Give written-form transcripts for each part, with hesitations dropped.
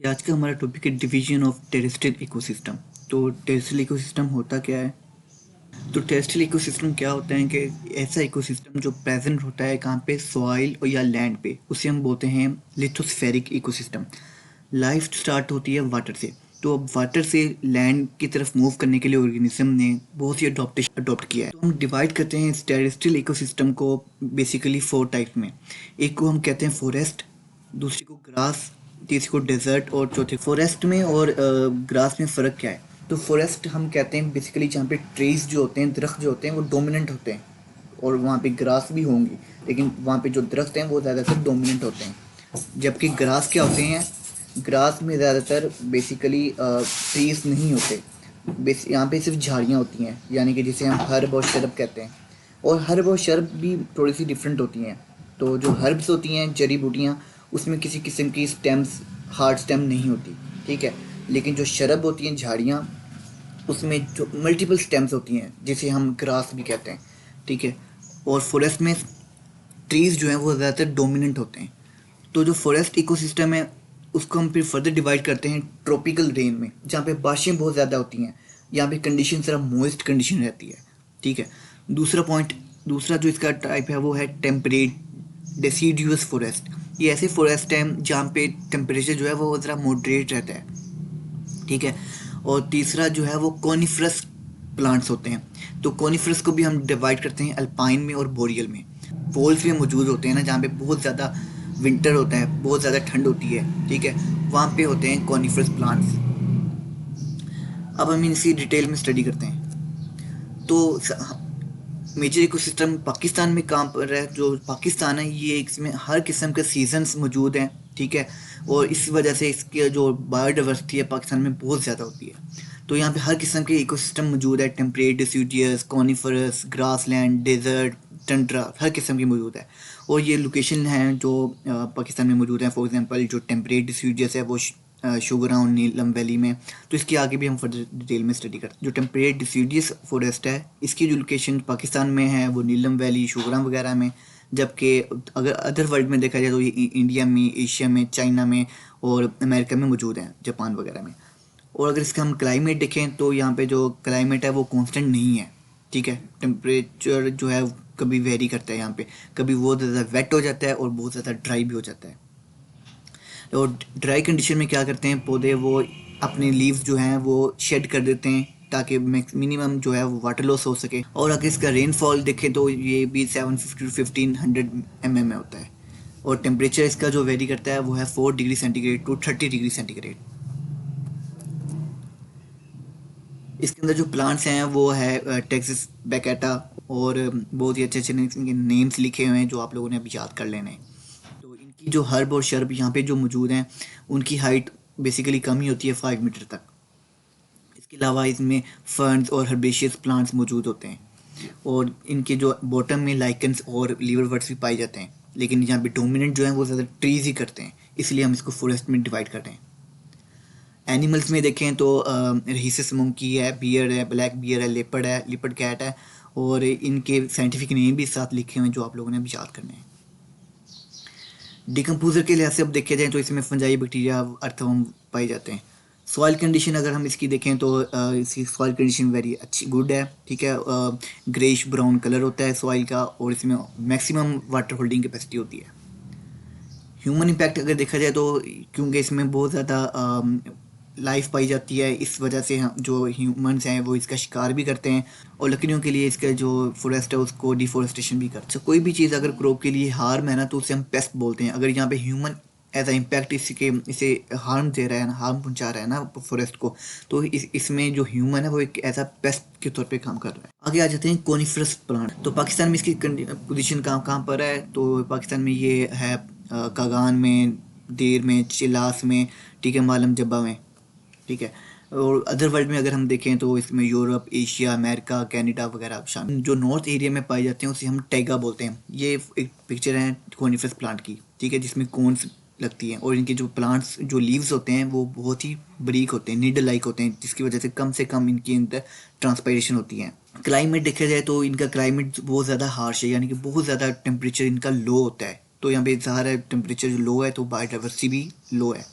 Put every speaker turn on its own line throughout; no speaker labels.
ये आज का हमारा टॉपिक है डिवीजन ऑफ टेरेस्ट्रियल इकोसिस्टम। तो टेरेस्ट्रियल इकोसिस्टम होता क्या है? तो टेरेस्ट्रियल इकोसिस्टम क्या होता है कि ऐसा इकोसिस्टम जो प्रेजेंट होता है कहाँ पे, सॉइल और या लैंड पे, उसे हम बोलते हैं लिथोस्फेरिक इकोसिस्टम। लाइफ स्टार्ट होती है वाटर से। तो अब वाटर से लैंड की तरफ मूव करने के लिए ऑर्गेनिज्म ने बहुत सी अडोप्टेशन अडॉप्ट किया है। तो हम डिवाइड करते हैं इस टेरेस्ट्रियल इकोसिस्टम को बेसिकली 4 टाइप में। एक को हम कहते हैं फॉरेस्ट, दूसरी को ग्रास, तीसरी को डेजर्ट और चौथे फॉरेस्ट में और ग्रास में फ़र्क क्या है? तो फॉरेस्ट हम कहते हैं बेसिकली जहाँ पे ट्रीज जो होते हैं, दरख्त जो होते हैं वो डोमिनेंट होते हैं, और वहाँ पे ग्रास भी होंगी, लेकिन वहाँ पे जो दरख्त हैं वो ज़्यादातर डोमिनेंट होते हैं। जबकि ग्रास क्या होते हैं? ग्रास में ज़्यादातर बेसिकली ट्रीज नहीं होते, यहाँ पे सिर्फ झाड़ियाँ होती हैं, यानी कि जिसे हम हर्ब और शरब कहते हैं। और हर्ब और शरब भी थोड़ी सी डिफरेंट होती हैं। तो जो हर्ब्स होती हैं, जड़ी बूटियाँ, उसमें किसी किस्म की स्टेम्स, हार्ड स्टेम नहीं होती, ठीक है। लेकिन जो शरब होती हैं, झाड़ियाँ, उसमें जो मल्टीपल स्टेम्स होती हैं जिसे हम ग्रास भी कहते हैं, ठीक है। और फॉरेस्ट में ट्रीज जो हैं वो ज़्यादातर डोमिनेंट होते हैं। तो जो फॉरेस्ट इकोसिस्टम है उसको हम फिर फर्दर डिवाइड करते हैं ट्रॉपिकल रेन में, जहाँ पे बारिशें बहुत ज़्यादा होती हैं, यहाँ पे कंडीशन सिर्फ मॉइस्ट कंडीशन रहती है, ठीक है। दूसरा पॉइंट, दूसरा जो इसका टाइप है वो है टेम्परेट डेसीडियस फॉरेस्ट। ये ऐसे फॉरेस्ट हैं जहाँ पे टेम्परेचर जो है वो ज़रा मॉडरेट रहता है, ठीक है। और तीसरा जो है वो कॉनिफरस प्लांट्स होते हैं। तो कॉनिफरस को भी हम डिवाइड करते हैं अल्पाइन में और बोरियल में। पोल्स में मौजूद होते हैं ना, जहाँ पे बहुत ज़्यादा विंटर होता है, बहुत ज़्यादा ठंड होती है, ठीक है, वहाँ पे होते हैं कॉनिफरस प्लांट्स। अब हम इनकी डिटेल में स्टडी करते हैं। तो मेजर इकोसिस्टम पाकिस्तान में कहाँ पर है? जो पाकिस्तान है ये इसमें हर किस्म के सीजन्स मौजूद हैं, ठीक है। और इस वजह से इसके जो बायोडाइवर्सिटी है पाकिस्तान में बहुत ज़्यादा होती है। तो यहाँ पे हर किस्म के इकोसिस्टम मौजूद है, temperate, deciduous, coniferous, grassland, desert, tundra, हर किस्म की मौजूद है। और ये लोकेशन है जो पाकिस्तान में मौजूद है। फॉर एग्जांपल जो टेम्परेट डिसीडियस है वो शोगराउंड नीलम वैली में। तो इसके आगे भी हम फर्दर डिटेल में स्टडी करते हैं। जो टेम्परेट डिसीडियस फॉरेस्ट है इसकी जो लोकेशन पाकिस्तान में है वो नीलम वैली, शोगराम वगैरह में। जबकि अगर अदर वर्ल्ड में देखा जाए तो ये इंडिया में, एशिया में, चाइना में और अमेरिका में मौजूद है, जापान वगैरह में। और अगर इसका हम क्लाइमेट देखें तो यहाँ पे जो क्लाइमेट है वो कांस्टेंट नहीं है, ठीक है। टेम्परेचर जो है कभी वेरी करता है यहाँ पे, कभी बहुत ज़्यादा वेट हो जाता है और बहुत ज़्यादा ड्राई भी हो जाता है। और ड्राई कंडीशन में क्या करते हैं पौधे, वो अपने लीव्स जो हैं वो शेड कर देते हैं ताकि मिनिमम जो है वो वाटर लॉस हो सके। और अगर इसका रेनफॉल देखें तो ये भी 750 टू 1500 में होता है। और टेम्परेचर इसका जो वेरी करता है वो है 4 degree centigrade to 30 degree centigrade. इसके अंदर जो प्लांट्स हैं वो है टेक्सास बैकेटा, और बहुत ही अच्छे अच्छे इनके नेम्स लिखे हुए हैं जो आप लोगों ने अभी याद कर लेने हैं। तो इनकी जो हर्ब और शर्ब यहाँ पे जो मौजूद हैं उनकी हाइट बेसिकली कम ही होती है 5 मीटर तक। इसके अलावा इसमें फर्न्स और हर्बेशियस प्लांट्स मौजूद होते हैं। और इनके जो बॉटम में लाइकन्स और लीवरवर्ट्स भी पाए जाते हैं, लेकिन यहाँ पे डोमिनेंट जो है वो ज़्यादा ट्रीज ही करते हैं, इसलिए हम इसको फॉरेस्ट में डिवाइड करते हैं। एनिमल्स में देखें तो रहीसस मंकी है, बियर है, ब्लैक बियर है, लेपर्ड है, लिपर्ड कैट है। और इनके साइंटिफिक नेम भी साथ लिखे हुए हैं जो आप लोगों ने अभी याद करने हैं। डिकम्पोजर के लिहाज से अब देखे जाए तो इसमें फंजाई, बैक्टीरिया, अर्थवर्म पाए जाते हैं। सॉइल कंडीशन अगर हम इसकी देखें तो इसकी सॉइल कंडीशन वेरी अच्छी गुड है, ठीक है। ग्रेइश ब्राउन कलर होता है सॉइल का, और इसमें मैक्सिमम वाटर होल्डिंग कैपेसिटी होती है। ह्यूमन इम्पैक्ट अगर देखा जाए तो क्योंकि इसमें बहुत ज़्यादा लाइफ पाई जाती है, इस वजह से हम जो ह्यूमंस हैं वो इसका शिकार भी करते हैं, और लकड़ियों के लिए इसका जो फॉरेस्ट है उसको डिफोरेस्टेशन भी करते हैं। तो कोई भी चीज़ अगर क्रॉप के लिए हार्म है ना तो उसे हम पेस्ट बोलते हैं। अगर यहाँ पे ह्यूमन एज अ इम्पैक्ट इसके इसे हार्म दे रहा है ना, हार्म पहुँचा रहा है ना फॉरेस्ट को, तो इसमें जो ह्यूमन है वो एक एज अ पेस्ट के तौर पे काम कर रहा है। आगे आ जाते हैं कोनिफरस प्लांट। तो पाकिस्तान में इसकी पोजीशन कहाँ कहाँ पर है? तो पाकिस्तान में ये है कागान में, देर में, चिलास में, ठीक है, मालम जब्बा में, ठीक है। और अदर वर्ल्ड में अगर हम देखें तो इसमें यूरोप, एशिया, अमेरिका, कनाडा वगैरह शामिल। जो नॉर्थ एरिया में पाए जाते हैं उसे हम टैगा बोलते हैं। ये एक पिक्चर है कोनिफरस प्लांट की, ठीक है, जिसमें कोन्स लगती हैं, और इनके जो प्लांट्स जो लीव्स होते हैं वो बहुत ही बारीक होते हैं, नीडल लाइक होते हैं, जिसकी वजह से कम इनकी अंदर ट्रांसपायरेशन होती है। क्लाइमेट देखा जाए तो इनका क्लाइमेट बहुत ज़्यादा हार्श है, यानी कि बहुत ज़्यादा टेम्परेचर इनका लो होता है। तो यहाँ पे ज़ाहिर है टेम्परेचर जो लो है तो बायोडाइवर्सिटी भी लो है।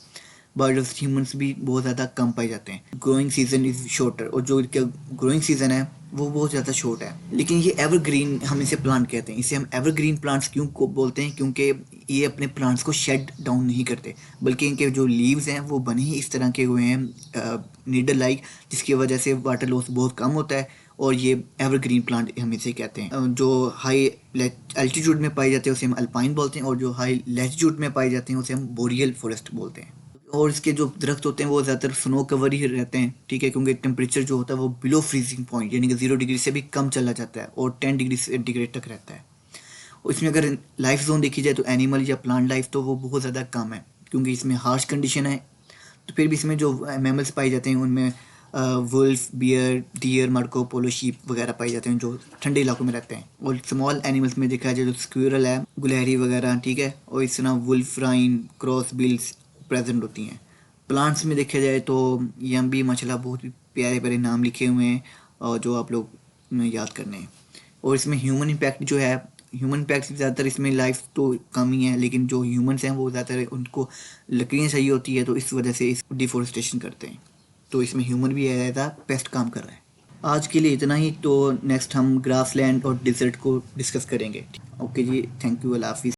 बर्ड्स ह्यूमंस भी बहुत ज़्यादा कम पाए जाते हैं। ग्रोइंग सीजन इज़ शॉर्टर, और जो ग्रोइंग सीजन है वो बहुत ज़्यादा शॉर्ट है। लेकिन ये एवरग्रीन हम इसे प्लांट कहते हैं। इसे हम एवरग्रीन प्लांट्स क्यों को बोलते हैं? क्योंकि ये अपने प्लांट्स को शेड डाउन नहीं करते, बल्कि इनके जो लीव्स हैं वो बने ही इस तरह के हुए हैं नीडल लाइक, जिसकी वजह से वाटर लॉस बहुत कम होता है, और ये एवरग्रीन प्लांट हम इसे कहते हैं। जो हाई एल्टीट्यूड में पाए जाते हैं उसे हम अल्पाइन बोलते हैं, और जो हाई लैटिट्यूड में पाए जाते हैं उसे हम बोरियल फॉरेस्ट बोलते हैं। और इसके जो दरख्त होते हैं वो ज़्यादातर स्नो कवर ही रहते हैं, ठीक है, क्योंकि टेम्परेचर जो होता है वो बिलो फ्रीजिंग पॉइंट यानी कि 0 डिग्री से भी कम चला जाता है और 10 डिग्री सेंटीग्रेड तक रहता है। और इसमें अगर लाइफ जोन देखी जाए तो एनिमल या प्लांट लाइफ तो वो बहुत ज़्यादा कम है, क्योंकि इसमें हार्श कंडीशन है। तो फिर भी इसमें जो मैमल्स पाए जाते हैं उनमें wolf, bear, deer, Marco Polo, sheep वगैरह पाए जाते हैं जो ठंडे इलाकों में रहते हैं। और स्मॉल एनिमल्स में देखा जाए जो स्क्विरल है, गुलहरी वगैरह, ठीक है, और इस तरह वुल्फ, राइन, क्रॉस बिल्स प्रेजेंट होती हैं। प्लांट्स में देखा जाए तो यम्बी माशाल्लाह बहुत ही प्यारे प्यारे नाम लिखे हुए हैं, और जो आप लोग याद करने हैं। और इसमें ह्यूमन इम्पैक्ट जो है, ह्यूमन इम्पैक्ट ज़्यादातर इसमें लाइफ तो कम ही है, लेकिन जो ह्यूमंस हैं वो ज़्यादातर उनको लकड़ियाँ चाहिए होती है, तो इस वजह से इस डिफोरेस्टेशन करते हैं। तो इसमें ह्यूमन भी एज आ पेस्ट काम कर रहा है। आज के लिए इतना ही। तो नेक्स्ट हम ग्रासलैंड और डिजर्ट को डिस्कस करेंगे। ओके जी, थैंक यू, अल्लाह हाफिज़।